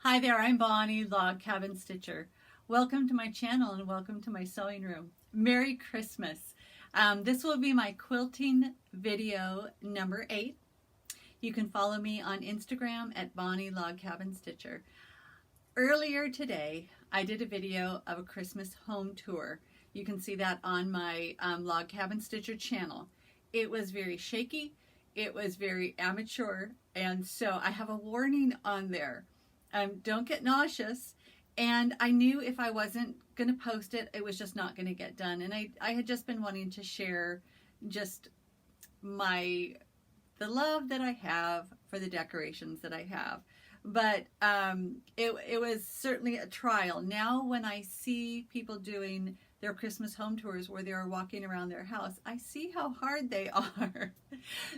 Hi there, I'm Bonnie, Log Cabin Stitcher. Welcome to my channel and welcome to my sewing room. Merry Christmas. This will be my quilting video number 8. You can follow me on Instagram at Bonnie Log Cabin Stitcher. Earlier today, I did a video of a Christmas home tour. You can see that on my Log Cabin Stitcher channel. It was very shaky, it was very amateur, and so I have a warning on there. Don't get nauseous, and I knew if I wasn't going to post it, it was just not going to get done. And I had just been wanting to share just the love that I have for the decorations that I have. But it was certainly a trial. Now when I see people doing their Christmas home tours where they're walking around their house, I see how hard they are.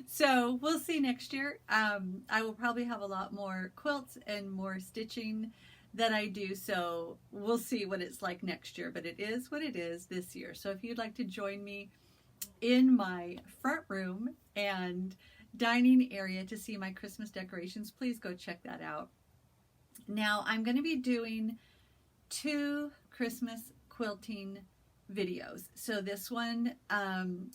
So we'll see next year. I will probably have a lot more quilts and more stitching that I do, so we'll see what it's like next year, but it is what it is this year. So if you'd like to join me in my front room and dining area to see my Christmas decorations, please go check that out. Now I'm going to be doing 2 Christmas quilting videos. So this one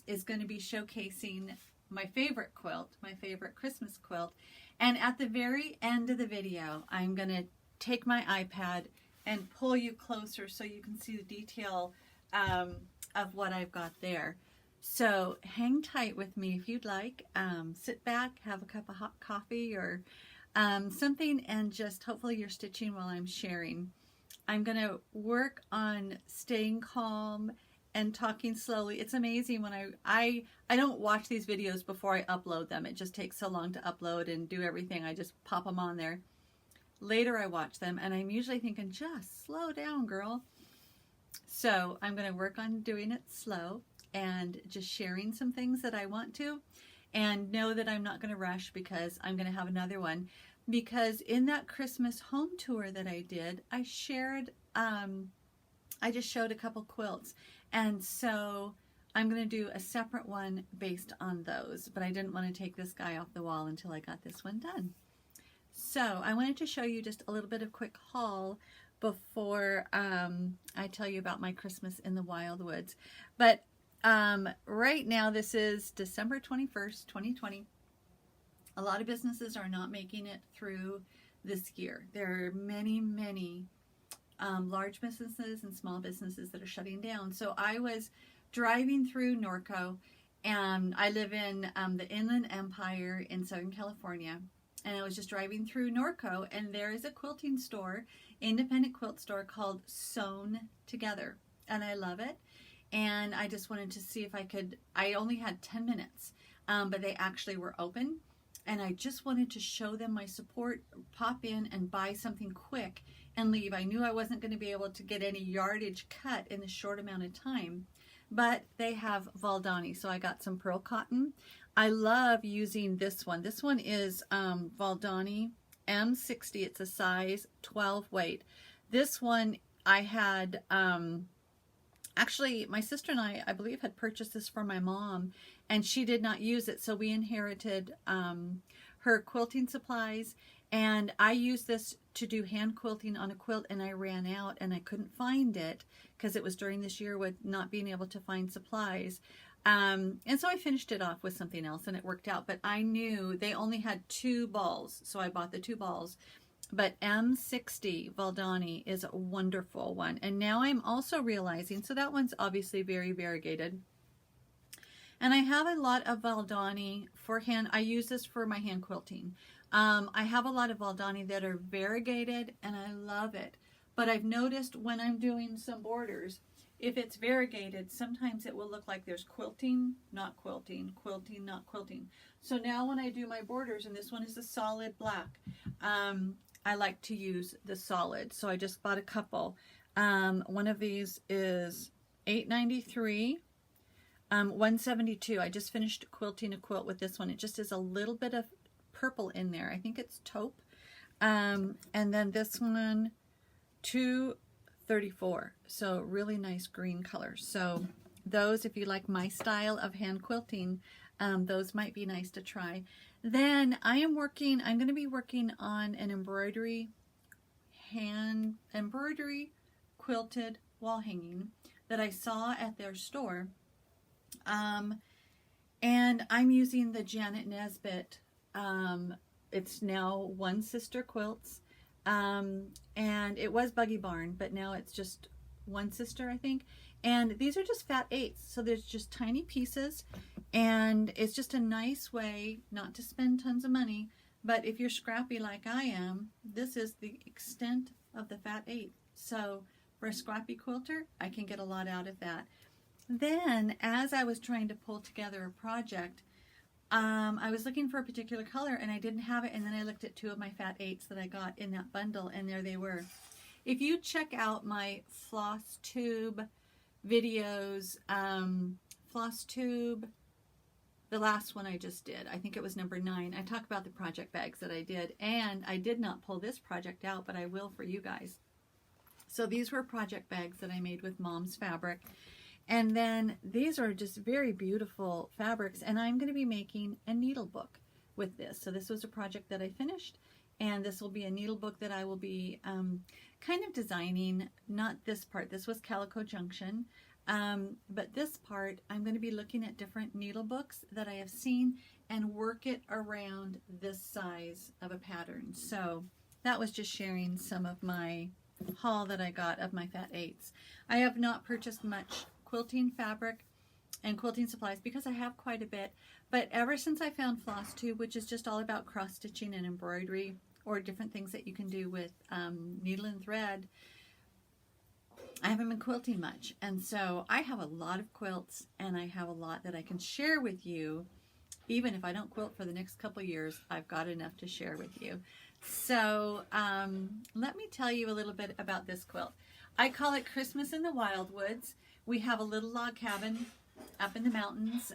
is going to be showcasing my favorite quilt, my favorite Christmas quilt, and at the very end of the video I'm going to take my iPad and pull you closer so you can see the detail of what I've got there. So hang tight with me if you'd like. Sit back, have a cup of hot coffee or something, and just hopefully you're stitching while I'm sharing. I'm going to work on staying calm and talking slowly. It's amazing when I don't watch these videos before I upload them. It just takes so long to upload and do everything. I just pop them on there. Later I watch them and I'm usually thinking, just slow down, girl. So I'm going to work on doing it slow and just sharing some things that I want to, and know that I'm not going to rush because I'm going to have another one. Because in that Christmas home tour that I did, I shared, I just showed a couple quilts. And so I'm going to do a separate one based on those. But I didn't want to take this guy off the wall until I got this one done. So I wanted to show you just a little bit of quick haul before I tell you about my Christmas in the Wildwoods. But right now, this is December 21st, 2020. A lot of businesses are not making it through this year. There are many, many large businesses and small businesses that are shutting down. So I was driving through Norco, and I live in the Inland Empire in Southern California. And I was just driving through Norco, and there is a quilting store, independent quilt store called Sewn Together. And I love it. And I just wanted to see if I could, I only had 10 minutes, but they actually were open. And I just wanted to show them my support, pop in and buy something quick and leave. I knew I wasn't going to be able to get any yardage cut in a short amount of time, but they have Valdani. So I got some pearl cotton. I love using this one. This one is Valdani M60. It's a size 12 weight. This one I had, actually my sister and I believe had purchased this for my mom, and she did not use it, so we inherited her quilting supplies, and I used this to do hand quilting on a quilt, and I ran out and I couldn't find it because it was during this year with not being able to find supplies, and so I finished it off with something else and it worked out. But I knew they only had 2 balls, so I bought the 2 balls. But M60 Valdani is a wonderful one. And now I'm also realizing, so that one's obviously very variegated. And I have a lot of Valdani for hand. I use this for my hand quilting. I have a lot of Valdani that are variegated, and I love it. But I've noticed when I'm doing some borders, if it's variegated, sometimes it will look like there's quilting, not quilting, quilting, not quilting. So now when I do my borders, and this one is a solid black, I like to use the solid. So I just bought a couple. One of these is $8.93. 172. I just finished quilting a quilt with this one. It just is a little bit of purple in there. I think it's taupe. And then this one, $2.34. So really nice green color. So those, if you like my style of hand quilting, those might be nice to try. Then I'm going to be working on an embroidery hand embroidery quilted wall hanging that I saw at their store. And I'm using the Janet Nesbitt. It's now One Sister Quilts. And it was Buggy Barn, but now it's just One Sister, I think. And these are just fat 8s. So there's just tiny pieces. And it's just a nice way not to spend tons of money. But if you're scrappy like I am, this is the extent of the fat 8. So for a scrappy quilter, I can get a lot out of that. Then, as I was trying to pull together a project, I was looking for a particular color and I didn't have it. And then I looked at 2 of my fat 8s that I got in that bundle, and there they were. If you check out my floss tube videos, floss tube, the last one I just did, I think it was number 9, I talk about the project bags that I did, and I did not pull this project out, but I will for you guys. So these were project bags that I made with Mom's fabric. And then these are just very beautiful fabrics, and I'm going to be making a needle book with this. So this was a project that I finished, and this will be a needle book that I will be kind of designing. Not this part, this was Calico Junction, but this part I'm going to be looking at different needle books that I have seen and work it around this size of a pattern. So that was just sharing some of my haul that I got of my fat 8s. I have not purchased much quilting fabric and quilting supplies because I have quite a bit, but ever since I found floss tube, which is just all about cross stitching and embroidery or different things that you can do with needle and thread, I haven't been quilting much. And so I have a lot of quilts, and I have a lot that I can share with you. Even if I don't quilt for the next couple years, I've got enough to share with you. So let me tell you a little bit about this quilt. I call it Christmas in the Wildwoods. We have a little log cabin up in the mountains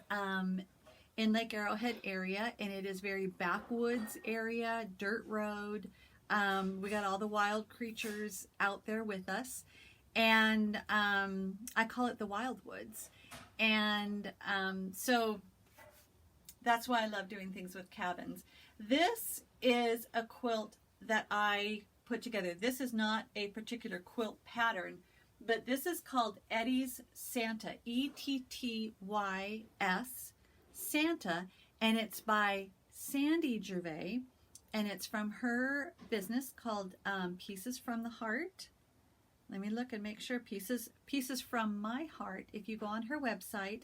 in Lake Arrowhead area, and it is very backwoods area, dirt road. We got all the wild creatures out there with us, and I call it the Wildwoods. And so that's why I love doing things with cabins. This is a quilt that I put together. This is not a particular quilt pattern, but this is called Etty's Santa, Etty's Santa, and it's by Sandy Gervais, and it's from her business called Pieces from the Heart. Let me look and make sure. Pieces from My Heart. If you go on her website,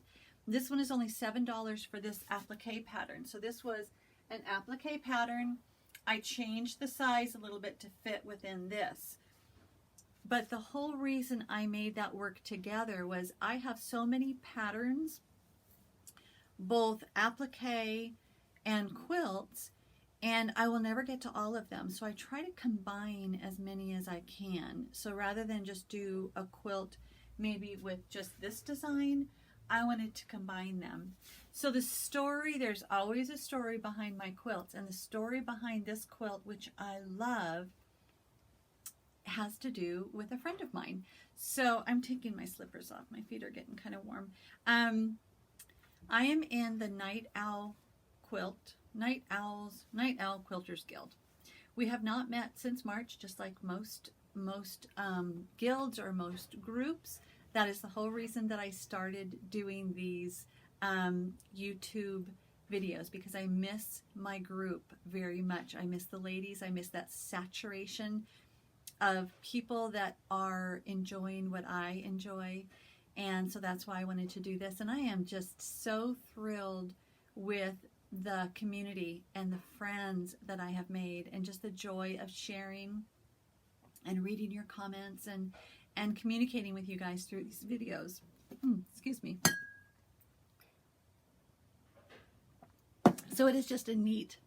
this one is only $7 for this applique pattern. So this was an applique pattern. I changed the size a little bit to fit within this. But the whole reason I made that work together was I have so many patterns, both applique and quilts, and I will never get to all of them. So I try to combine as many as I can. So rather than just do a quilt maybe with just this design, I wanted to combine them. So the story, there's always a story behind my quilts, and the story behind this quilt, which I love, has to do with a friend of mine. So I'm taking my slippers off. My feet are getting kind of warm. I am in the Night Owl Quilters Guild. We have not met since March, just like most guilds or most groups. That is the whole reason that I started doing these YouTube videos, because I miss my group very much. I miss the ladies. I miss that saturation of people that are enjoying what I enjoy. And so that's why I wanted to do this. And I am just so thrilled with the community and the friends that I have made, and just the joy of sharing and reading your comments and communicating with you guys through these videos. Excuse me. So it is just a neat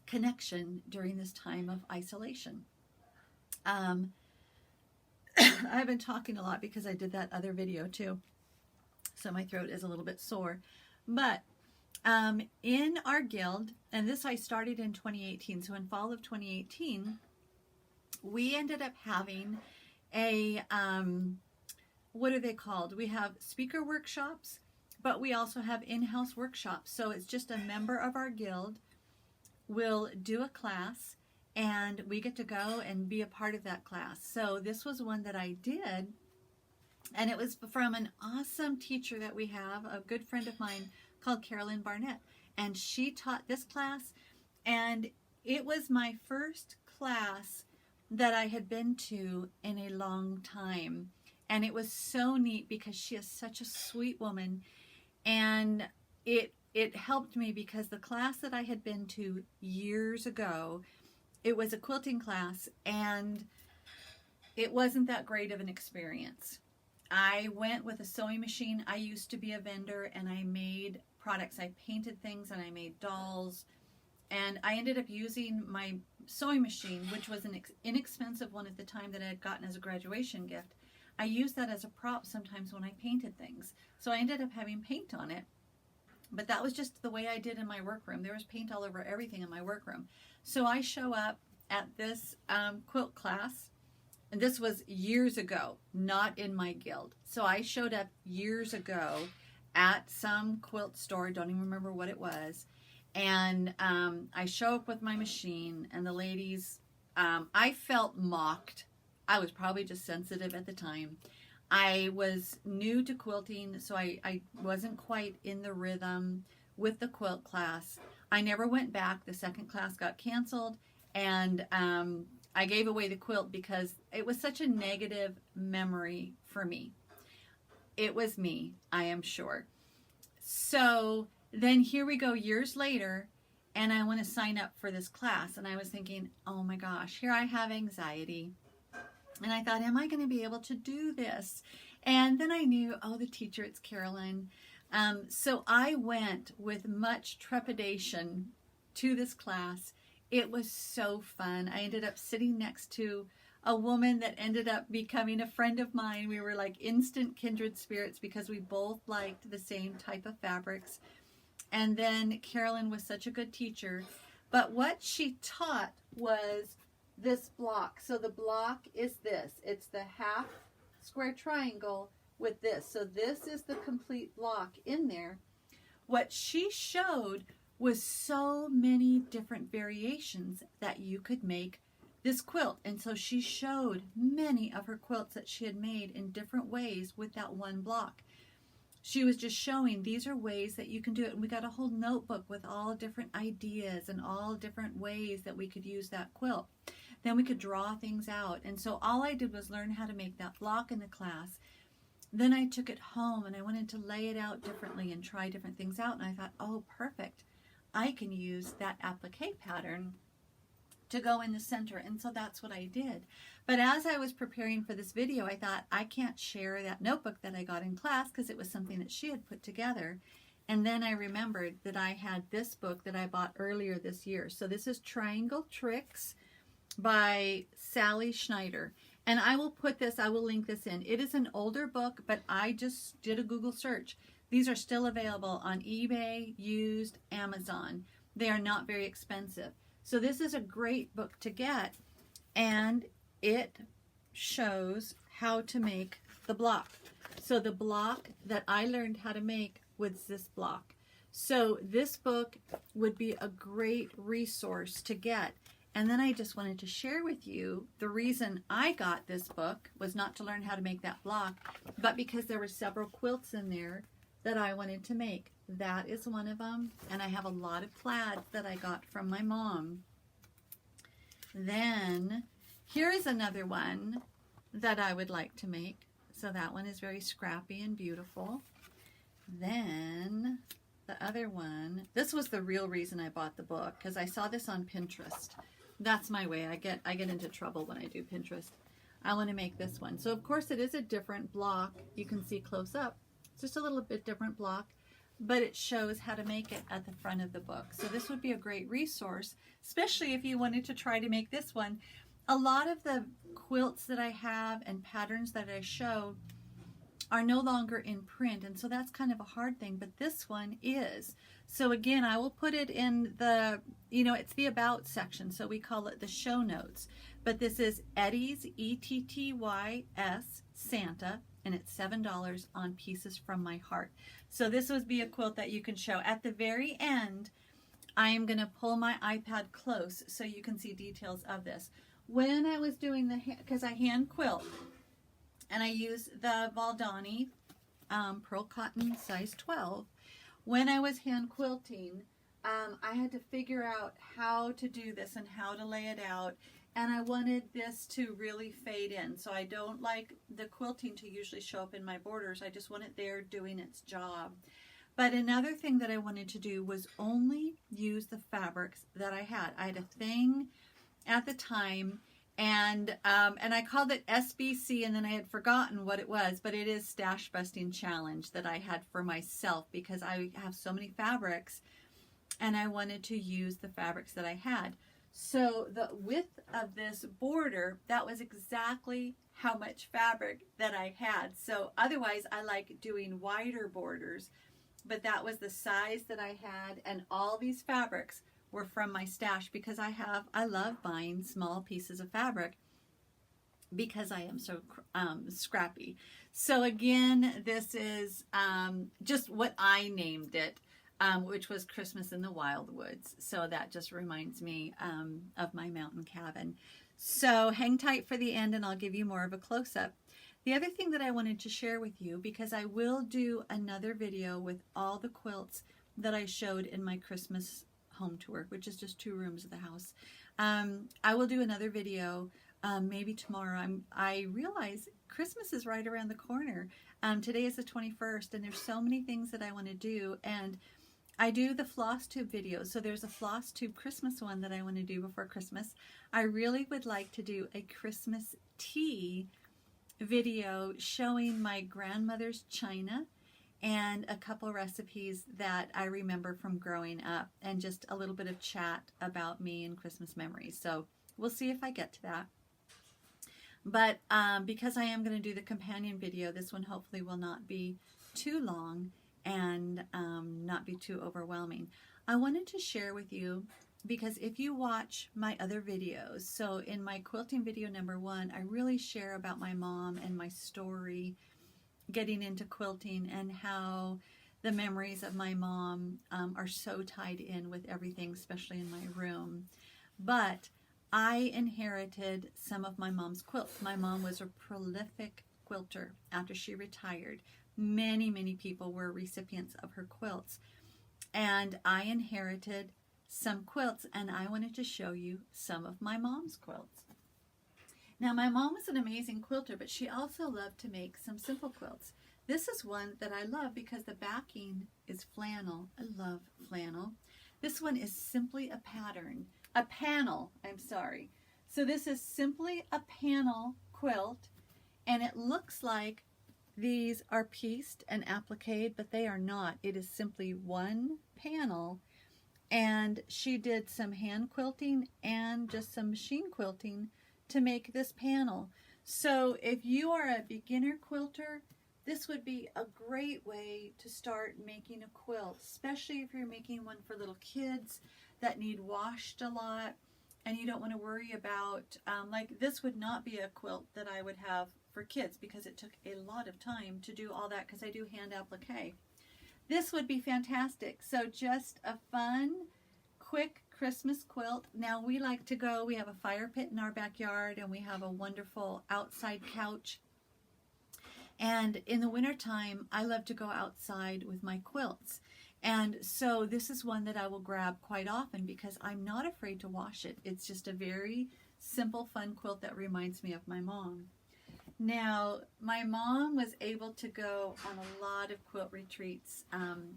connection during this time of isolation. I've been talking a lot because I did that other video too, so my throat is a little bit sore. But in our guild, and this I started in 2018, so in fall of 2018, we ended up having a, what are they called? We have speaker workshops, but we also have in-house workshops. So it's just a member of our guild will do a class, and we get to go and be a part of that class. So this was one that I did, and it was from an awesome teacher that we have, a good friend of mine called Carolyn Barnett, and she taught this class, and it was my first class that I had been to in a long time. And it was so neat because she is such a sweet woman, and it helped me because the class that I had been to years ago, it was a quilting class, and it wasn't that great of an experience. I went with a sewing machine. I used to be a vendor, and I made products. I painted things, and I made dolls, and I ended up using my sewing machine, which was an inexpensive one at the time that I had gotten as a graduation gift. I used that as a prop sometimes when I painted things. So I ended up having paint on it. But that was just the way I did in my workroom. There was paint all over everything in my workroom. So I show up at this quilt class, and this was years ago, not in my guild. So I showed up years ago at some quilt store, don't even remember what it was, and I show up with my machine, and the ladies, I felt mocked. I was probably just sensitive at the time. I was new to quilting, so I wasn't quite in the rhythm with the quilt class. I never went back. The second class got canceled, and I gave away the quilt because it was such a negative memory for me. It was me, I am sure. So then here we go years later, and I want to sign up for this class, and I was thinking, oh my gosh, here I have anxiety. And I thought, am I going to be able to do this? And then I knew, oh, the teacher, it's Carolyn. So I went with much trepidation to this class. It was so fun. I ended up sitting next to a woman that ended up becoming a friend of mine. We were like instant kindred spirits because we both liked the same type of fabrics. And then Carolyn was such a good teacher. But what she taught was this block. So the block is this. It's the half square triangle with this. So this is the complete block in there. What she showed was so many different variations that you could make this quilt. And so she showed many of her quilts that she had made in different ways with that one block. She was just showing these are ways that you can do it. And we got a whole notebook with all different ideas and all different ways that we could use that quilt. Then we could draw things out. And so all I did was learn how to make that block in the class. Then I took it home and I wanted to lay it out differently and try different things out. And I thought, oh, perfect. I can use that applique pattern to go in the center. And so that's what I did. But as I was preparing for this video, I thought I can't share that notebook that I got in class because it was something that she had put together. And then I remembered that I had this book that I bought earlier this year. So this is Triangle Tricks by Sally Schneider. And I will put this, I will link this in. It is an older book, but I just did a Google search. These are still available on eBay, used, Amazon. They are not very expensive. So this is a great book to get, and it shows how to make the block. So the block that I learned how to make was this block. So this book would be a great resource to get. And then I just wanted to share with you the reason I got this book was not to learn how to make that block, but because there were several quilts in there that I wanted to make. That is one of them, and I have a lot of plaids that I got from my mom. Then here is another one that I would like to make. So that one is very scrappy and beautiful. Then the other one, this was the real reason I bought the book, because I saw this on Pinterest. That's my way. I get into trouble when I do Pinterest. I want to make this one. So of course it is a different block. You can see close up. It's just a little bit different block, but it shows how to make it at the front of the book. So this would be a great resource, especially if you wanted to try to make this one. A lot of the quilts that I have and patterns that I show are no longer in print, and so that's kind of a hard thing, but this one is. So again, I will put it in the, it's the about section, so we call it the show notes. But this is Etty's, E-T-T-Y-S, Santa, and it's $7 on Pieces from My Heart. So this would be a quilt that you can show. At the very end, I am going to pull my iPad close so you can see details of this. When I was doing the, because I hand quilt, and I use the Valdani Pearl Cotton size 12. When I was hand quilting, I had to figure out how to do this and how to lay it out. And I wanted this to really fade in. So I don't like the quilting to usually show up in my borders. I just want it there doing its job. But another thing that I wanted to do was only use the fabrics that I had. I had a thing at the time, and I called it SBC, and then I had forgotten what it was, but it is Stash Busting Challenge that I had for myself because I have so many fabrics, and I wanted to use the fabrics that I had. So the width of this border, that was exactly how much fabric that I had. So otherwise, I like doing wider borders, but that was the size that I had, and all these fabrics were from my stash because I love buying small pieces of fabric because I am so scrappy. So again, this is just what I named it, which was Christmas in the Wildwoods. So that just reminds me of my mountain cabin. So hang tight for the end and I'll give you more of a close-up. The other thing that I wanted to share with you, because I will do another video with all the quilts that I showed in my Christmas home tour, which is just 2 rooms of the house. I will do another video maybe tomorrow. I realize Christmas is right around the corner. Today is the 21st, and there's so many things that I want to do, and I do the floss tube videos. So there's a floss tube Christmas one that I want to do before Christmas. I really would like to do a Christmas tea video showing my grandmother's china and a couple recipes that I remember from growing up, and just a little bit of chat about me and Christmas memories. So we'll see if I get to that. But because I am going to do the companion video, this one hopefully will not be too long and not be too overwhelming. I wanted to share with you, because if you watch my other videos, so in my quilting video number 1, I really share about my mom and my story getting into quilting, and how the memories of my mom are so tied in with everything, especially in my room. But I inherited some of my mom's quilts. My mom was a prolific quilter after she retired. Many, many people were recipients of her quilts. And I inherited some quilts, and I wanted to show you some of my mom's quilts. Now, my mom was an amazing quilter, but she also loved to make some simple quilts. This is one that I love because the backing is flannel. I love flannel. This one is simply a panel, I'm sorry. So this is simply a panel quilt, and it looks like these are pieced and appliqued, but they are not. It is simply one panel, and she did some hand quilting and just some machine quilting to make this panel. So if you are a beginner quilter, this would be a great way to start making a quilt, especially if you're making one for little kids that need washed a lot and you don't want to worry about, like this would not be a quilt that I would have for kids because it took a lot of time to do all that because I do hand applique. This would be fantastic. So just a fun, quick Christmas quilt. Now we like to go, we have a fire pit in our backyard, and we have a wonderful outside couch. And in the wintertime, I love to go outside with my quilts. And so this is one that I will grab quite often because I'm not afraid to wash it. It's just a very simple, fun quilt that reminds me of my mom. Now, my mom was able to go on a lot of quilt retreats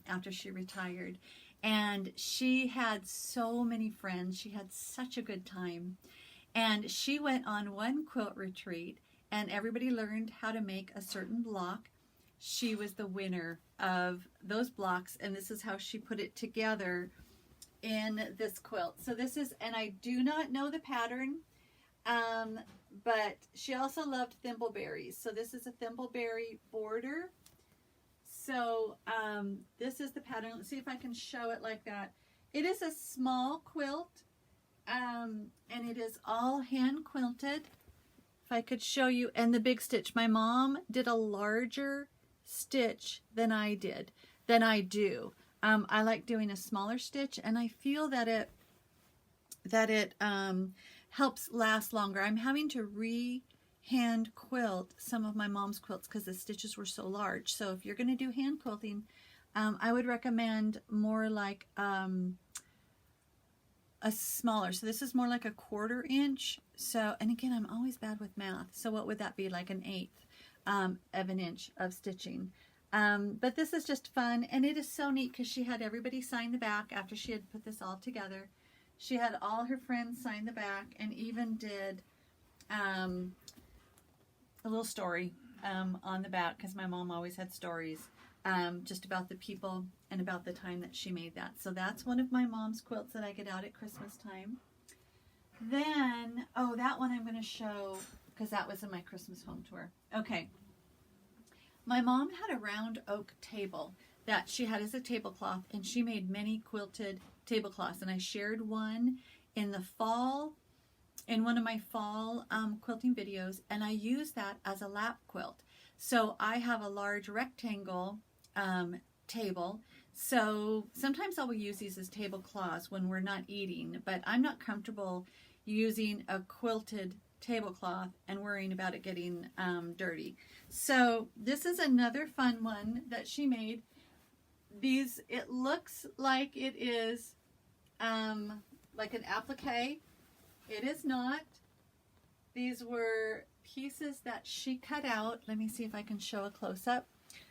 after she retired. And she had so many friends. She had such a good time. And she went on one quilt retreat, and everybody learned how to make a certain block. She was the winner of those blocks, and this is how she put it together in this quilt. So this is, and I do not know the pattern, but she also loved thimbleberries. So this is a thimbleberry border. So this is the pattern. Let's see if I can show it like that. It is a small quilt, and it is all hand quilted. If I could show you, and the big stitch. My mom did a larger stitch than I do. I like doing a smaller stitch, and I feel that it helps last longer. I'm having to hand quilt some of my mom's quilts because the stitches were so large. So if you're going to do hand quilting, I would recommend more like a smaller. So this is more like a 1/4 inch. So, and again, I'm always bad with math. So what would that be? Like an 1/8 of an inch of stitching. But this is just fun, and it is so neat because she had everybody sign the back after she had put this all together. She had all her friends sign the back, and even did a little story on the back, because my mom always had stories just about the people and about the time that she made that. So that's one of my mom's quilts that I get out at Christmas time. Then, oh, that one I'm going to show because that was in my Christmas home tour. Okay. My mom had a round oak table that she had as a tablecloth, and she made many quilted tablecloths, and I shared one in the fall, in one of my fall quilting videos, and I used that as a lap quilt. So I have a large rectangle table, so sometimes I will use these as tablecloths when we're not eating, but I'm not comfortable using a quilted tablecloth and worrying about it getting dirty. So this is another fun one that she made. These, it looks like it is like an applique. It is not. These were pieces that she cut out. Let me see if I can show a close-up.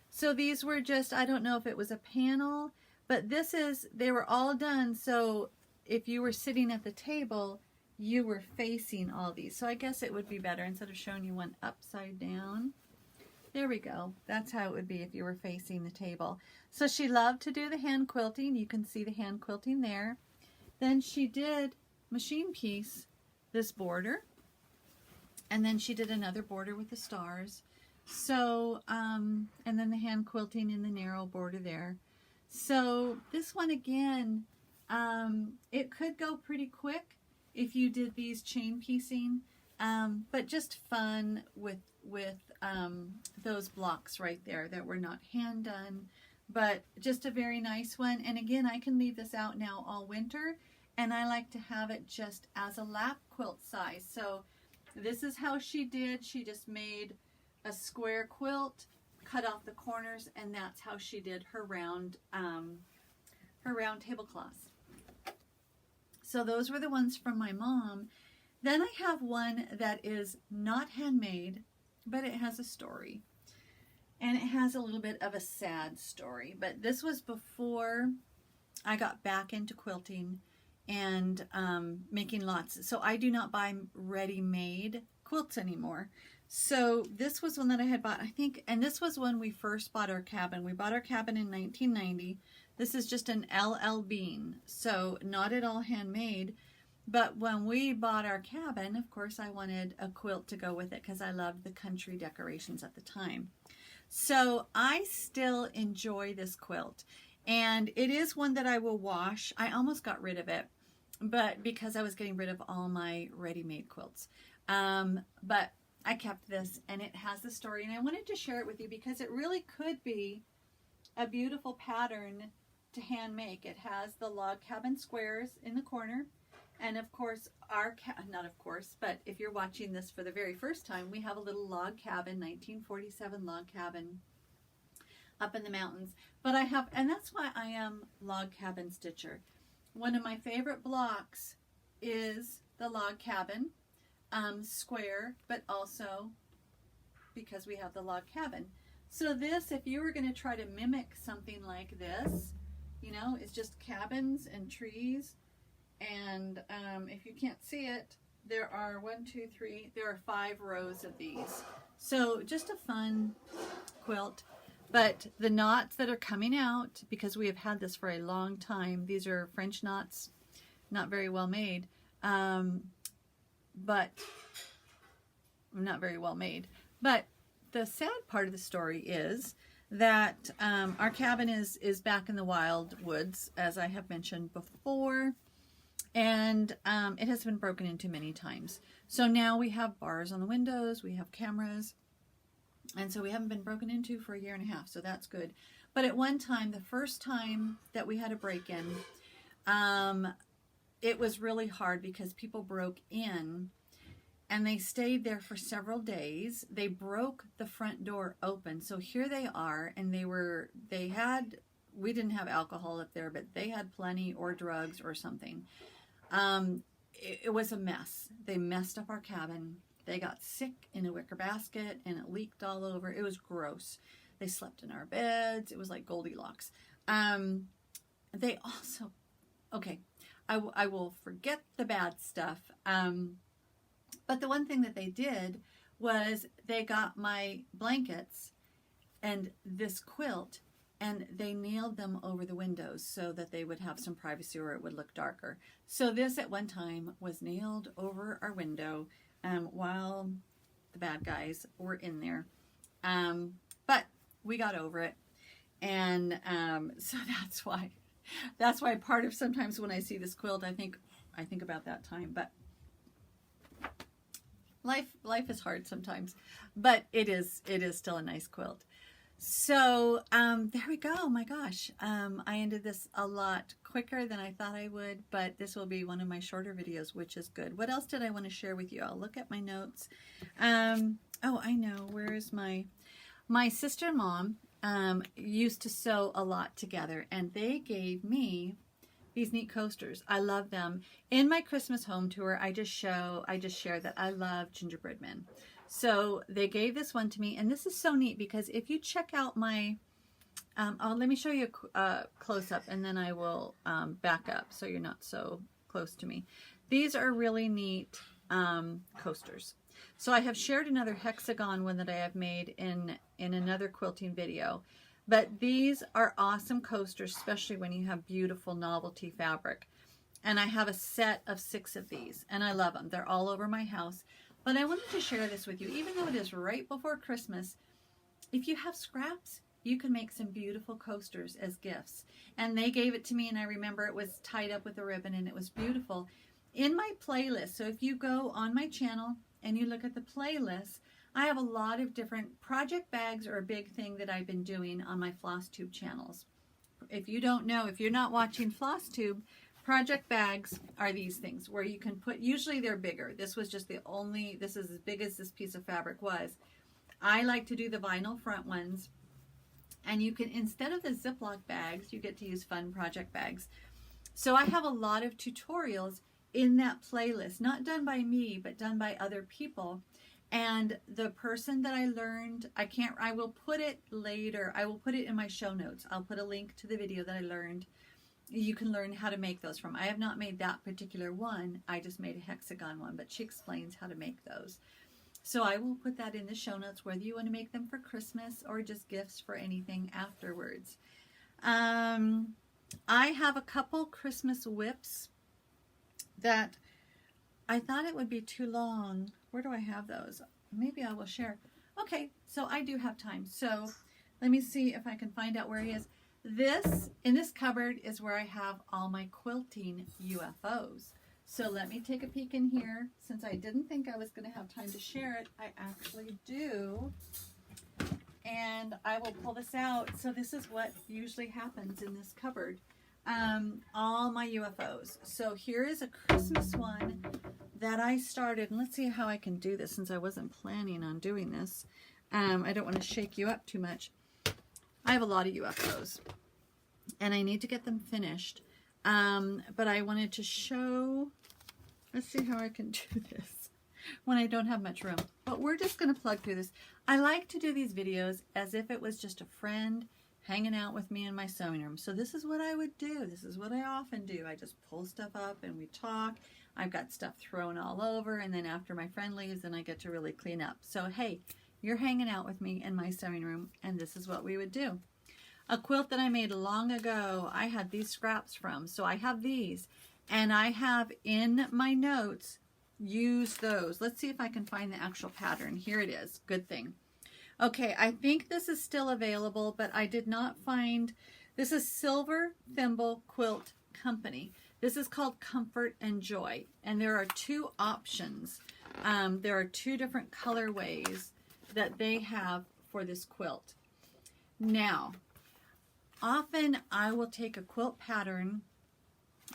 So these were just, I don't know if it was a panel, but this is, they were all done. So if you were sitting at the table, you were facing all these. So I guess it would be better instead of showing you one upside down. There we go. That's how it would be if you were facing the table. So she loved to do the hand quilting. You can see the hand quilting there. Then she did machine piece this border. And then she did another border with the stars. So, and then the hand quilting in the narrow border there. So this one again, it could go pretty quick if you did these chain piecing, but just fun with those blocks right there that were not hand done, but just a very nice one. And again, I can leave this out now all winter, and I like to have it just as a lap quilt size. So this is how she did. She just made a square quilt, cut off the corners, and that's how she did her round tablecloths. So those were the ones from my mom. Then I have one that is not handmade, but it has a story. And it has a little bit of a sad story. But this was before I got back into quilting and making lots. So I do not buy ready-made quilts anymore. So this was one that I had bought, I think, and this was when we first bought our cabin. We bought our cabin in 1990. This is just an LL Bean, so not at all handmade. But when we bought our cabin, of course, I wanted a quilt to go with it because I loved the country decorations at the time. So I still enjoy this quilt, and it is one that I will wash. I almost got rid of it, but because I was getting rid of all my ready-made quilts. But I kept this, and it has the story, and I wanted to share it with you because it really could be a beautiful pattern to hand make. It has the log cabin squares in the corner, and of course not of course, but if you're watching this for the very first time, we have a little log cabin, 1947 log cabin up in the mountains. But I have, and that's why I am log cabin stitcher. One of my favorite blocks is the log cabin square, but also because we have the log cabin. So this, if you were going to try to mimic something like this, you know, it's just cabins and trees, and if you can't see it, there are 5 rows of these. So just a fun quilt. But the knots that are coming out, because we have had this for a long time, these are French knots, not very well made, but not very well made. But the sad part of the story is that our cabin is back in the Wildwoods, as I have mentioned before, and it has been broken into many times. So now we have bars on the windows, we have cameras, and so we haven't been broken into for 1.5 years, so that's good. But at one time, the first time that we had a break-in, it was really hard because people broke in and they stayed there for several days. They broke the front door open. So here they are, and we didn't have alcohol up there, but they had plenty, or drugs or something. It was a mess. They messed up our cabin. They got sick in a wicker basket and it leaked all over. It was gross. They slept in our beds. It was like Goldilocks. They also, okay, I will forget the bad stuff. But the one thing that they did was they got my blankets and this quilt, and they nailed them over the windows so that they would have some privacy or it would look darker. So this at one time was nailed over our window while the bad guys were in there. But we got over it. And so that's why part of sometimes when I see this quilt, I think about that time. But life is hard sometimes, but it is still a nice quilt. So there we go. Oh my gosh, I ended this a lot quicker than I thought I would, but this will be one of my shorter videos, which is good. What else did I want to share with you? I'll look at my notes. Oh, I know. Where is my sister and mom used to sew a lot together, and they gave me these neat coasters. I love them. In my Christmas home tour, I just share that I love gingerbread men. So they gave this one to me, and this is so neat because if you check out my, let me show you a close-up, and then I will back up so you're not so close to me. These are really neat coasters. So I have shared another hexagon one that I have made in another quilting video. But these are awesome coasters, especially when you have beautiful novelty fabric. And I have a set of 6 of these, and I love them. They're all over my house. But I wanted to share this with you, even though it is right before Christmas. If you have scraps, you can make some beautiful coasters as gifts. And they gave it to me, and I remember it was tied up with a ribbon, and it was beautiful. In my playlist, so if you go on my channel and you look at the playlist, I have a lot of different project bags, or a big thing that I've been doing on my FlossTube channels. If you don't know, if you're not watching FlossTube, project bags are these things where you can put, usually they're bigger. This was just this is as big as this piece of fabric was. I like to do the vinyl front ones, and you can, instead of the Ziploc bags, you get to use fun project bags. So I have a lot of tutorials in that playlist, not done by me, but done by other people. And the person that I learned, I will put it later. I will put it in my show notes. I'll put a link to the video that I learned. You can learn how to make those from. I have not made that particular one. I just made a hexagon one, but she explains how to make those. So I will put that in the show notes, whether you want to make them for Christmas or just gifts for anything afterwards. I have a couple Christmas whips that I thought it would be too long. Where do I have those? Maybe I will share. Okay, so I do have time. So let me see if I can find out where he is. In this cupboard is where I have all my quilting UFOs. So let me take a peek in here. Since I didn't think I was going to have time to share it, I actually do. And I will pull this out. So this is what usually happens in this cupboard. All my UFOs. So here is a Christmas one that I started, and let's see how I can do this since I wasn't planning on doing this. I don't want to shake you up too much. I have a lot of UFOs, and I need to get them finished. But I wanted to show, let's see how I can do this when I don't have much room. But we're just going to plug through this. I like to do these videos as if it was just a friend hanging out with me in my sewing room. So this is what I would do. This is what I often do. I just pull stuff up and we talk. I've got stuff thrown all over, and then after my friend leaves, then I get to really clean up. So hey, you're hanging out with me in my sewing room, and this is what we would do. A quilt that I made long ago, I had these scraps from. So I have these, and I have in my notes used those. Let's see if I can find the actual pattern. Here it is. Good thing. Okay, I think this is still available, but I did not find, this is Silver Thimble Quilt Company. This is called Comfort and Joy, and there are 2 options. There are 2 different colorways that they have for this quilt. Now, often I will take a quilt pattern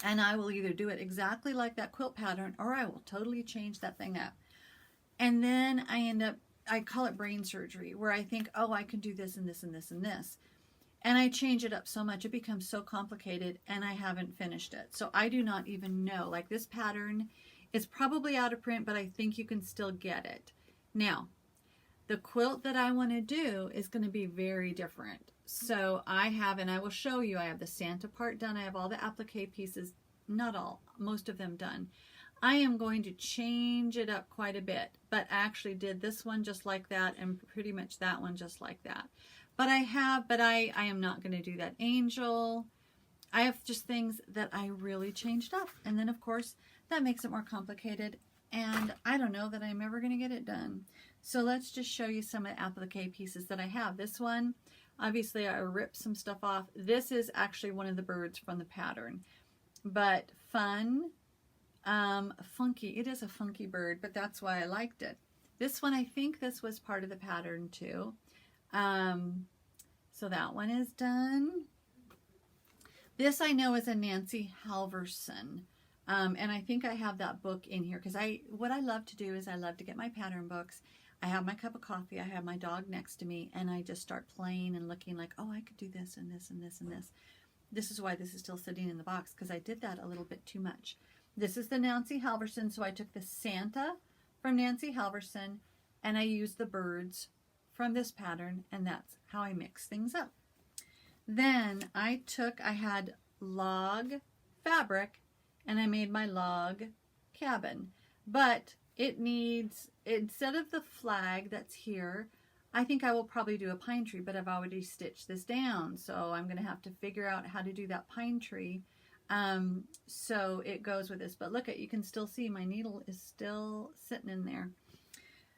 and I will either do it exactly like that quilt pattern, or I will totally change that thing up. And then I end up, I call it brain surgery, where I think, oh, I can do this and this and this and this. And I change it up so much, it becomes so complicated, and I haven't finished it. So I do not even know. Like, this pattern is probably out of print, but I think you can still get it. Now, the quilt that I want to do is going to be very different. So I have, and I will show you, I have the Santa part done. I have all the applique pieces, not all, most of them done. I am going to change it up quite a bit, but I actually did this one just like that and pretty much that one just like that. But I am not going to do that angel. I have just things that I really changed up. And then, of course, that makes it more complicated. And I don't know that I'm ever going to get it done. So let's just show you some of the applique pieces that I have. This one, obviously, I ripped some stuff off. This is actually one of the birds from the pattern. But fun, funky. It is a funky bird, but that's why I liked it. This one, I think this was part of the pattern too. So that one is done. This I know is a Nancy Halverson. And I think I have that book in here because what I love to do is I love to get my pattern books. I have my cup of coffee. I have my dog next to me, and I just start playing and looking like, oh, I could do this and this and this and this. This is why this is still sitting in the box, because I did that a little bit too much. This is the Nancy Halverson, so I took the Santa from Nancy Halverson, and I used the birds from this pattern, and that's how I mix things up. Then I had log fabric, and I made my log cabin. But it needs, instead of the flag that's here, I think I will probably do a pine tree, but I've already stitched this down. So I'm going to have to figure out how to do that pine tree. So it goes with this. But look at, you can still see my needle is still sitting in there.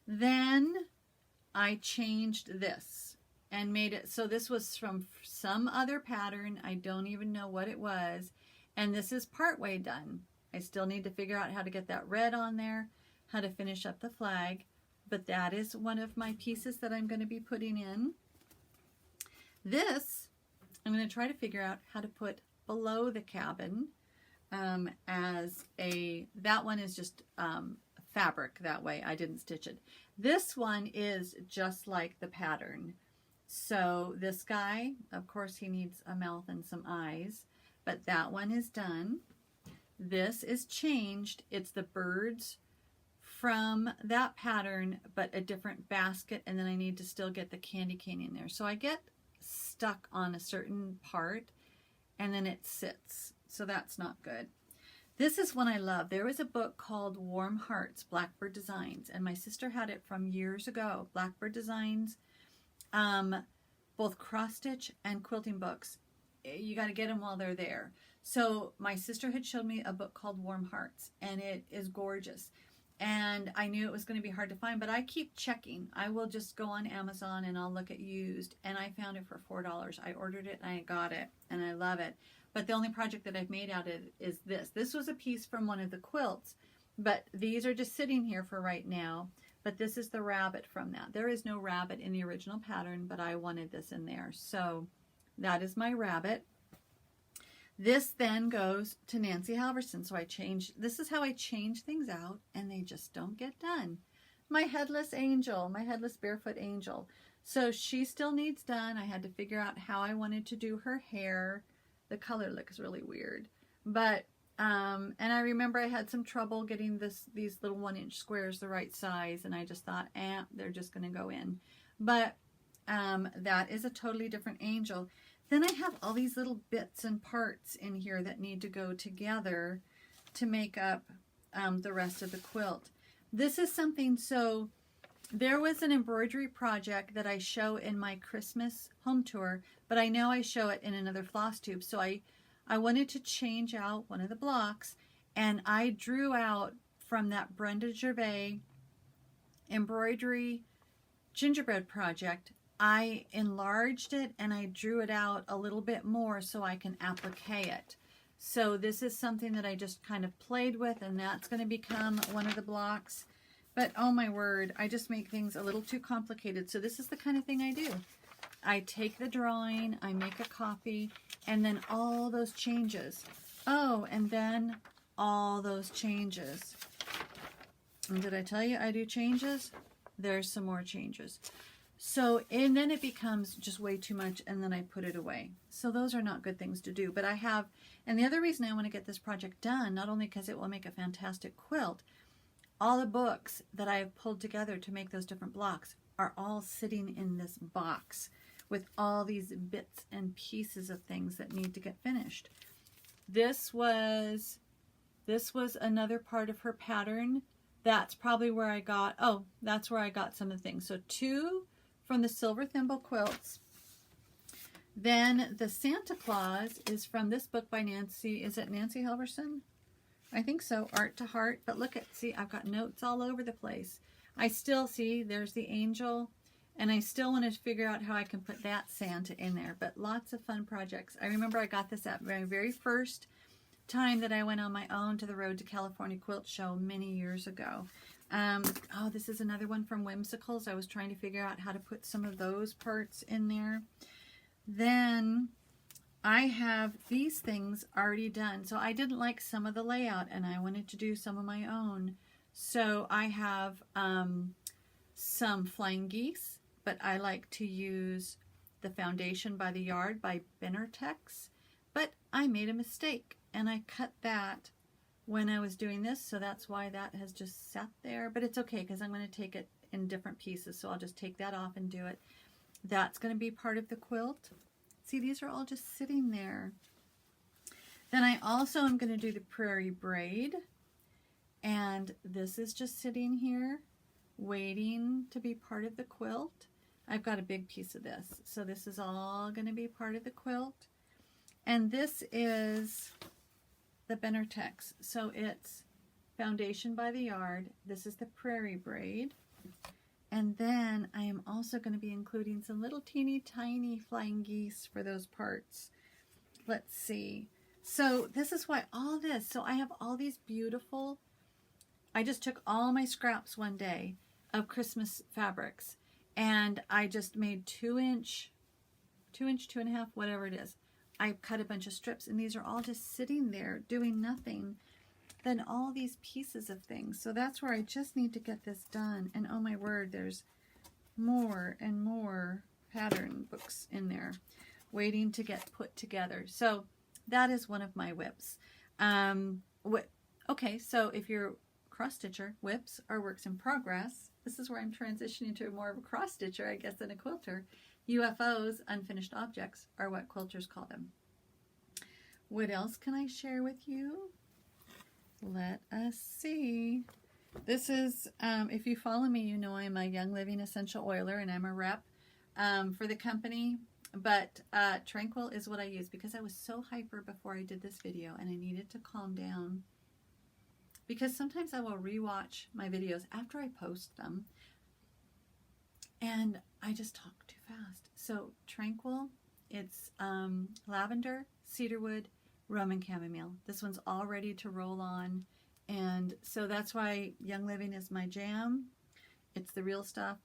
Then I changed this and made it, so this was from some other pattern. I don't even know what it was. And this is partway done. I still need to figure out how to get that red on there, how to finish up the flag. But that is one of my pieces that I'm going to be putting in. This, I'm going to try to figure out how to put below the cabin that one is just fabric that way. I didn't stitch it. This one is just like the pattern. So this guy, of course, he needs a mouth and some eyes, but that one is done. This is changed. It's the birds from that pattern, but a different basket, and then I need to still get the candy cane in there. So I get stuck on a certain part, and then it sits. So that's not good. This is one I love. There was a book called Warm Hearts, Blackbird Designs, and my sister had it from years ago. Blackbird Designs, both cross-stitch and quilting books. You got to get them while they're there. So my sister had showed me a book called Warm Hearts, and it is gorgeous. And I knew it was going to be hard to find, but I keep checking. I will just go on Amazon and I'll look at used, and I found it for $4. I ordered it and I got it, and I love it. But the only project that I've made out of it is this. This was a piece from one of the quilts, but these are just sitting here for right now. But this is the rabbit from that. There is no rabbit in the original pattern, but I wanted this in there. So that is my rabbit. This then goes to Nancy Halverson. So this is how I change things out, and they just don't get done. My headless angel, my headless barefoot angel. So she still needs done. I had to figure out how I wanted to do her hair. The color looks really weird. But, and I remember I had some trouble getting these little 1-inch squares the right size, and I just thought, they're just going to go in. But that is a totally different angel. Then I have all these little bits and parts in here that need to go together to make up the rest of the quilt. This is something, so there was an embroidery project that I show in my Christmas home tour, but I know I show it in another floss tube. So I wanted to change out one of the blocks, and I drew out from that Sandy Gervais embroidery gingerbread project. I enlarged it and I drew it out a little bit more so I can applique it. So this is something that I just kind of played with, and that's going to become one of the blocks. But oh my word, I just make things a little too complicated. So this is the kind of thing I do. I take the drawing, I make a copy, and then all those changes. Oh, and then all those changes. And did I tell you I do changes? There's some more changes. So, and then it becomes just way too much, and then I put it away. So those are not good things to do. But I have, and the other reason I want to get this project done, not only because it will make a fantastic quilt, all the books that I have pulled together to make those different blocks are all sitting in this box with all these bits and pieces of things that need to get finished. This was another part of her pattern. That's probably where I got, oh, that's where I got some of the things. So 2 from the Silver Thimble quilts. Then the Santa Claus is from this book by Nancy, is it Nancy Halverson? I think so, Art to Heart. But look at, see, I've got notes all over the place. I still see, there's the angel, and I still want to figure out how I can put that Santa in there. But lots of fun projects. I remember I got this at my very first time that I went on my own to the Road to California Quilt Show many years ago. Oh, this is another one from Whimsicals. I was trying to figure out how to put some of those parts in there. Then I have these things already done. So I didn't like some of the layout, and I wanted to do some of my own. So I have some Flying Geese, but I like to use the Foundation by the Yard by Benartex. But I made a mistake, and I cut that when I was doing this, so that's why that has just sat there. But it's okay, because I'm going to take it in different pieces, so I'll just take that off and do it. That's going to be part of the quilt. See, these are all just sitting there. Then I also am going to do the Prairie Braid, and this is just sitting here waiting to be part of the quilt. I've got a big piece of this, so this is all going to be part of the quilt. And this is the Benartex, so it's Foundation by the Yard. This is the Prairie Braid. And then I am also going to be including some little teeny tiny Flying Geese for those parts. Let's see. So this is why all this, so I have all these beautiful, I just took all my scraps one day of Christmas fabrics, and I just made 2-inch, 2.5, whatever it is. I cut a bunch of strips, and these are all just sitting there doing nothing. Then all these pieces of things. So that's where I just need to get this done. And oh my word, there's more and more pattern books in there waiting to get put together. So that is one of my whips. Okay, so if you're a cross stitcher, whips are works in progress. This is where I'm transitioning to more of a cross stitcher, I guess, than a quilter. UFOs, unfinished objects, are what quilters call them. What else can I share with you? Let us see. This is, if you follow me, you know I'm a Young Living Essential Oiler, and I'm a rep for the company. But Tranquil is what I use because I was so hyper before I did this video, and I needed to calm down. Because sometimes I will rewatch my videos after I post them, and I just talk too fast. So Tranquil, it's lavender, cedarwood, Roman chamomile. This one's all ready to roll on, and so that's why Young Living is my jam. It's the real stuff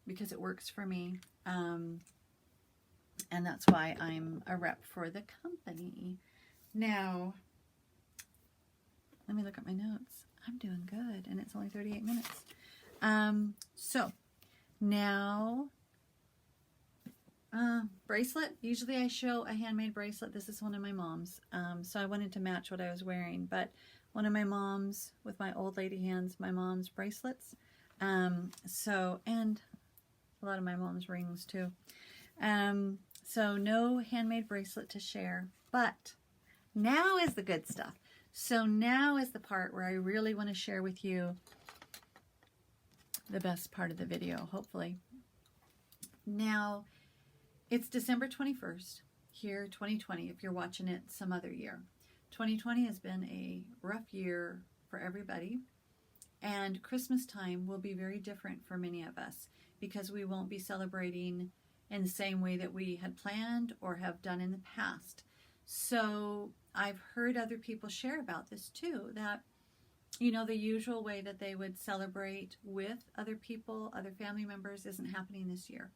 because it works for me, and that's why I'm a rep for the company. Now, let me look at my notes. I'm doing good, and it's only 38 minutes. So now, bracelet. Usually I show a handmade bracelet. This is one of my mom's. So I wanted to match what I was wearing, but one of my mom's, with my old lady hands, my mom's bracelets. And a lot of my mom's rings too. So no handmade bracelet to share, but now is the good stuff. So now is the part where I really want to share with you the best part of the video, hopefully. Now, it's December 21st, here, 2020, if you're watching it some other year. 2020 has been a rough year for everybody, and Christmas time will be very different for many of us because we won't be celebrating in the same way that we had planned or have done in the past. So I've heard other people share about this too, that, you know, the usual way that they would celebrate with other people, other family members, isn't happening this year.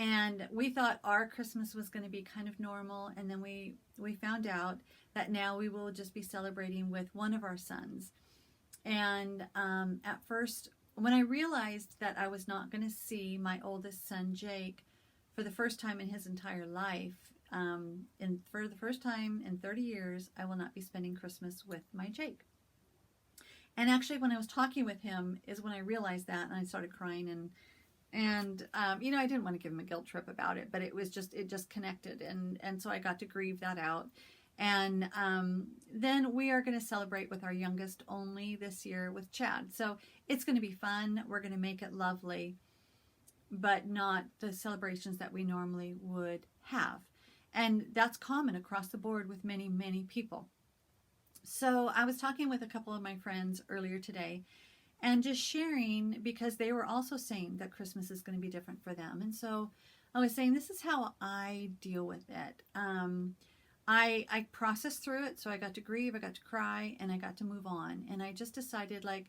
And we thought our Christmas was going to be kind of normal, and then we found out that now we will just be celebrating with one of our sons. And at first, when I realized that I was not going to see my oldest son, Jake, for the first time in his entire life, for the first time in 30 years, I will not be spending Christmas with my Jake. And actually, when I was talking with him is when I realized that, and I started crying, and you know, I didn't want to give him a guilt trip about it, but it just connected, and so I got to grieve that out. And then we are going to celebrate with our youngest only this year with Chad. So it's going to be fun. We're going to make it lovely, but not the celebrations that we normally would have. And that's common across the board with many, many people. So I was talking with a couple of my friends earlier today and just sharing, because they were also saying that Christmas is going to be different for them. And so I was saying, this is how I deal with it. I processed through it, so I got to grieve, I got to cry, and I got to move on. And I just decided, like,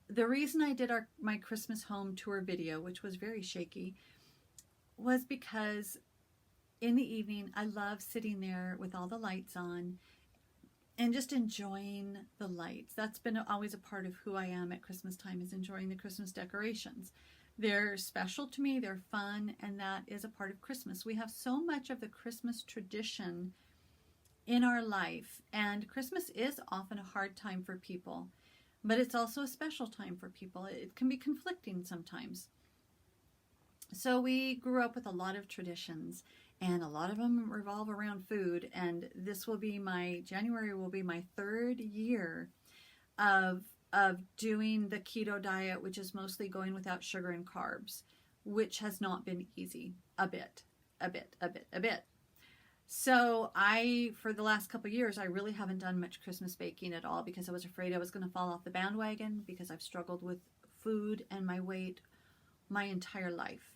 the reason I did my Christmas home tour video, which was very shaky, was because in the evening, I love sitting there with all the lights on and just enjoying the lights. That's been always a part of who I am at Christmas time, is enjoying the Christmas decorations. They're special to me, they're fun, and that is a part of Christmas. We have so much of the Christmas tradition in our life, and Christmas is often a hard time for people, but it's also a special time for people. It can be conflicting sometimes. So we grew up with a lot of traditions, and a lot of them revolve around food, and January will be my 3rd year of doing the keto diet, which is mostly going without sugar and carbs, which has not been easy. A bit. So for the last couple of years, I really haven't done much Christmas baking at all, because I was afraid I was going to fall off the bandwagon, because I've struggled with food and my weight my entire life.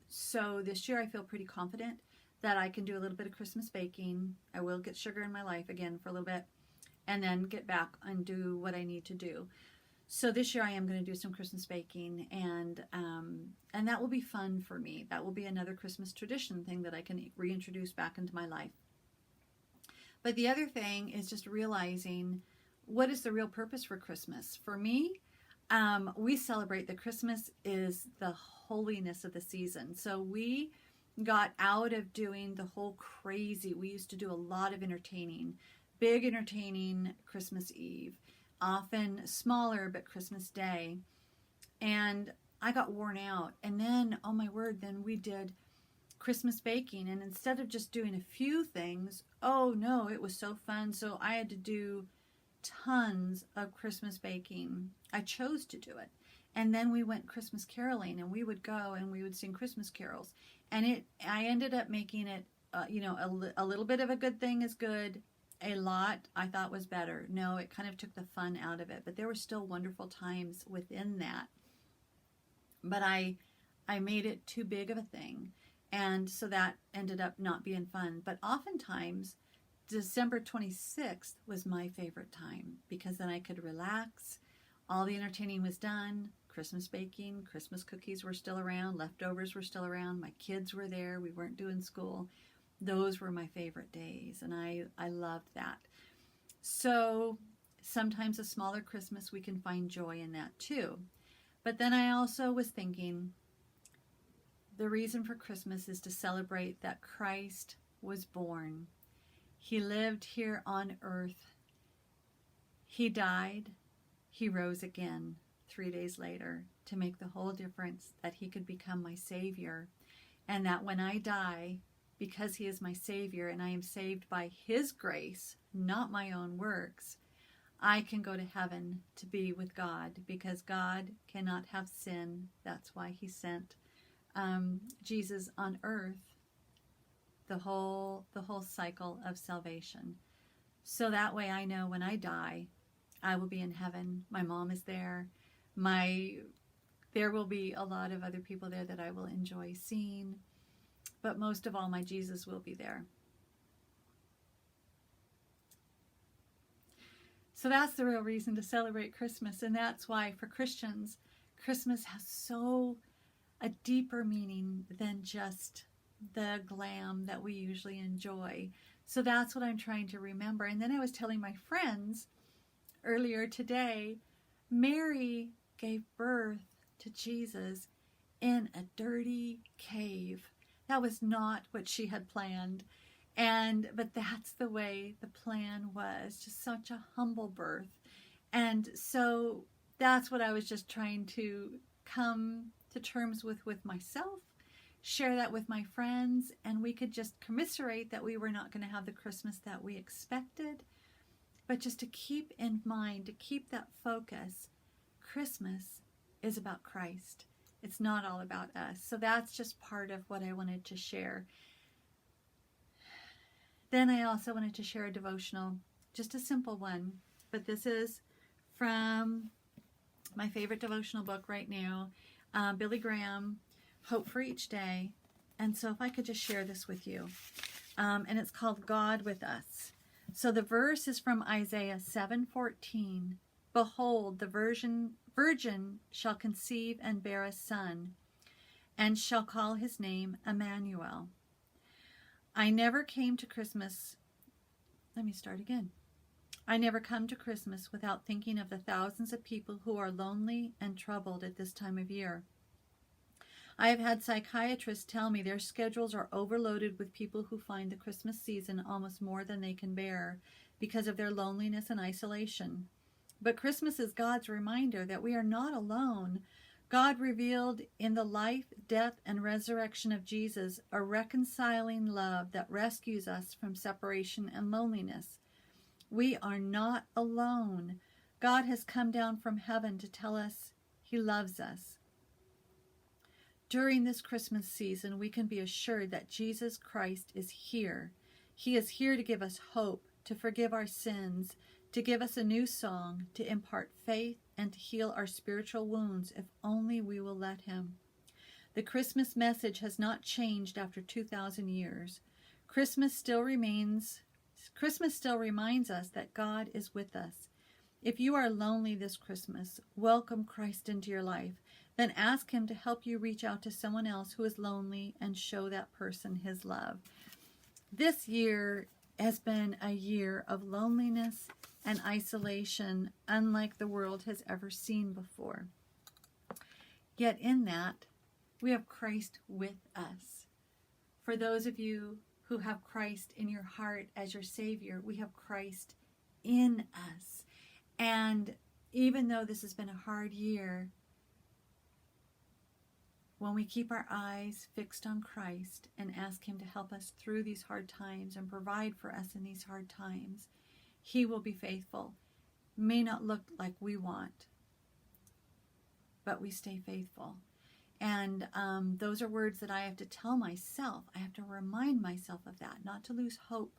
So this year I feel pretty confident that I can do a little bit of Christmas baking. I will get sugar in my life again for a little bit, and then get back and do what I need to do. So this year I am going to do some Christmas baking, and that will be fun for me. That will be another Christmas tradition thing that I can reintroduce back into my life. But the other thing is just realizing, what is the real purpose for Christmas? For me, we celebrate that Christmas is the holiness of the season. So we got out of doing the whole crazy. We used to do a lot of entertaining, big entertaining Christmas Eve, often smaller, but Christmas Day. And I got worn out. And then, oh my word, then we did Christmas baking. And instead of just doing a few things, oh no, it was so fun. So I had to do tons of Christmas baking. I chose to do it. And then we went Christmas caroling, and we would go and we would sing Christmas carols. And I ended up making it, a little bit of a good thing is good. A lot I thought was better. No, it kind of took the fun out of it, but there were still wonderful times within that. But I made it too big of a thing, and so that ended up not being fun. But oftentimes, December 26th was my favorite time, because then I could relax. All the entertaining was done. Christmas baking, Christmas cookies were still around, leftovers were still around, my kids were there, we weren't doing school. Those were my favorite days, and I loved that. So sometimes a smaller Christmas, we can find joy in that too. But then I also was thinking, the reason for Christmas is to celebrate that Christ was born. He lived here on earth. He died. He rose again 3 days later to make the whole difference, that he could become my Savior. And that when I die, because he is my Savior and I am saved by his grace, not my own works, I can go to heaven to be with God, because God cannot have sin. That's why he sent Jesus on earth, the whole cycle of salvation. So that way I know when I die, I will be in heaven. My mom is there. There will be a lot of other people there that I will enjoy seeing. But most of all, my Jesus will be there. So that's the real reason to celebrate Christmas. And that's why for Christians, Christmas has a deeper meaning than just the glam that we usually enjoy. So that's what I'm trying to remember. And then I was telling my friends earlier today, Mary gave birth to Jesus in a dirty cave. That was not what she had planned. But that's the way the plan was, just such a humble birth. And so that's what I was just trying to come to terms with myself, share that with my friends, and we could just commiserate that we were not going to have the Christmas that we expected, but just to keep in mind, to keep that focus. Christmas is about Christ. It's not all about us. So that's just part of what I wanted to share. Then I also wanted to share a devotional, just a simple one, but this is from my favorite devotional book right now, Billy Graham, Hope for Each Day. And so if I could just share this with you. And it's called God with Us. So the verse is from Isaiah 7:14. Behold, the virgin shall conceive and bear a son, and shall call his name Emmanuel. I never came to Christmas. Let me start again. I never come to Christmas without thinking of the thousands of people who are lonely and troubled at this time of year. I have had psychiatrists tell me their schedules are overloaded with people who find the Christmas season almost more than they can bear because of their loneliness and isolation. But Christmas is God's reminder that we are not alone. God revealed in the life, death, and resurrection of Jesus a reconciling love that rescues us from separation and loneliness. We are not alone. God has come down from heaven to tell us He loves us. During this Christmas season, we can be assured that Jesus Christ is here. He is here to give us hope, to forgive our sins, to give us a new song, to impart faith, and to heal our spiritual wounds if only we will let Him. The Christmas message has not changed after 2,000 years. Christmas still reminds us that God is with us. If you are lonely this Christmas, welcome Christ into your life. Then ask Him to help you reach out to someone else who is lonely and show that person His love. This year has been a year of loneliness and isolation unlike the world has ever seen before. Yet in that, we have Christ with us. For those of you who have Christ in your heart as your Savior, we have Christ in us. And even though this has been a hard year, when we keep our eyes fixed on Christ and ask Him to help us through these hard times and provide for us in these hard times, He will be faithful. May not look like we want, but we stay faithful. And those are words that I have to tell myself. I have to remind myself of that, not to lose hope,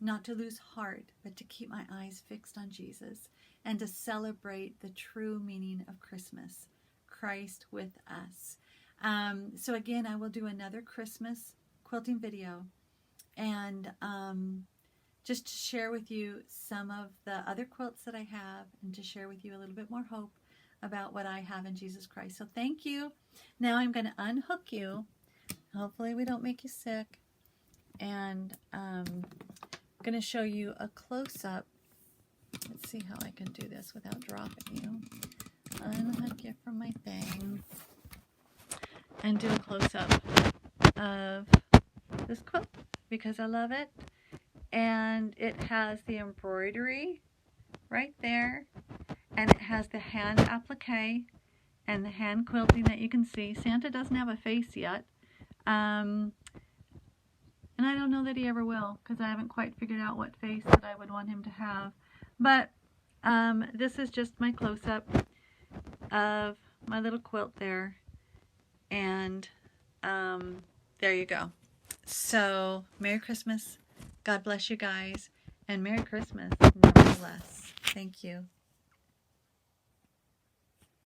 not to lose heart, but to keep my eyes fixed on Jesus and to celebrate the true meaning of Christmas, Christ with us. So again, I will do another Christmas quilting video and just to share with you some of the other quilts that I have and to share with you a little bit more hope about what I have in Jesus Christ. So thank you. Now I'm going to unhook you. Hopefully we don't make you sick. And I'm going to show you a close-up. Let's see how I can do this without dropping you. Unhook you from my thing. And do a close-up of this quilt because I love it. And it has the embroidery right there. And it has the hand applique and the hand quilting that you can see. Santa doesn't have a face yet. And I don't know that he ever will because I haven't quite figured out what face that I would want him to have. But this is just my close-up of my little quilt there. And there you go. So, Merry Christmas. God bless you guys. And Merry Christmas, nevertheless. Thank you.